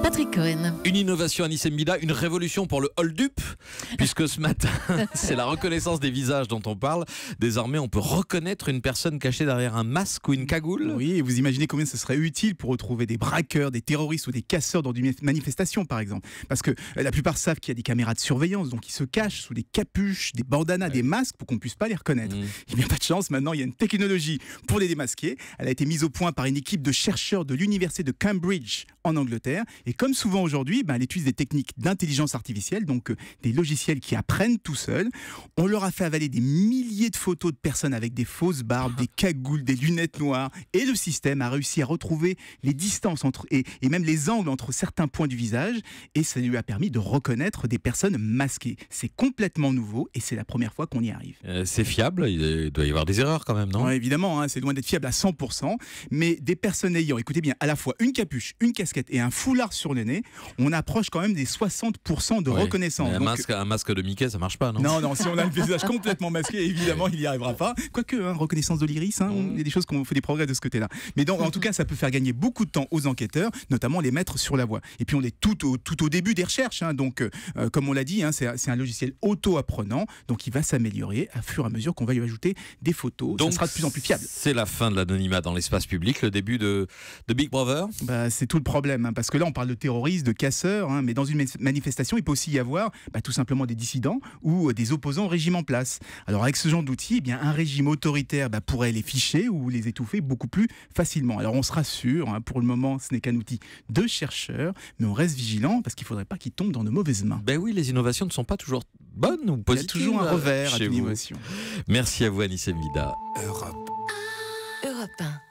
Patrick Cohen. Une innovation à Nice Mbida, une révolution pour le hold-up, puisque ce matin, c'est la reconnaissance des visages dont on parle. Désormais, on peut reconnaître une personne cachée derrière un masque ou une cagoule. Oui, et vous imaginez combien ce serait utile pour retrouver des braqueurs, des terroristes ou des casseurs dans une manifestation, par exemple. Parce que la plupart savent qu'il y a des caméras de surveillance, donc ils se cachent sous des capuches, des bandanas, des masques pour qu'on ne puisse pas les reconnaître. Il n'y a pas de chance, maintenant il y a une technologie pour les démasquer. Elle a été mise au point par une équipe de chercheurs de l'université de Cambridge en Angleterre. Et comme souvent aujourd'hui, elle utilise des techniques d'intelligence artificielle, donc des logiciels qui apprennent tout seuls. On leur a fait avaler des milliers de photos de personnes avec des fausses barbes, des cagoules, des lunettes noires. Et le système a réussi à retrouver les distances et même les angles entre certains points du visage. Et ça lui a permis de reconnaître des personnes masquées. C'est complètement nouveau et c'est la première fois qu'on y arrive. C'est fiable, il doit y avoir des erreurs quand même, non? Ouais, évidemment, c'est loin d'être fiable à 100%. Mais des personnes ayant, écoutez bien, à la fois une capuche, une casquette et un foulard sur le nez, on approche quand même des 60% de reconnaissance. Un masque de Mickey, ça marche pas, non? Non, si on a le visage complètement masqué, évidemment, il n'y arrivera pas. Quoique, reconnaissance de l'iris, il y a des choses qu'on fait des progrès de ce côté-là. Mais donc, en tout cas, ça peut faire gagner beaucoup de temps aux enquêteurs, notamment les mettre sur la voie. Et puis, on est tout au début des recherches. Donc, comme on l'a dit, c'est un logiciel auto-apprenant, donc il va s'améliorer à fur et à mesure qu'on va lui ajouter des photos. Donc, ça sera de plus en plus fiable. C'est la fin de l'anonymat dans l'espace public, le début de Big Brother. C'est tout le problème, parce que là, on parle de terroristes, de casseurs, mais dans une manifestation, il peut aussi y avoir tout simplement des dissidents ou des opposants au régime en place. Alors, avec ce genre d'outils, un régime autoritaire pourrait les ficher ou les étouffer beaucoup plus facilement. Alors, on se rassure, pour le moment, ce n'est qu'un outil de chercheurs, mais on reste vigilant parce qu'il ne faudrait pas qu'ils tombent dans de mauvaises mains. Ben oui, les innovations ne sont pas toujours bonnes ou positives. Il y a toujours un revers à chez vous. l'innovation. Merci à vous, Nice Mbida. Europe 1.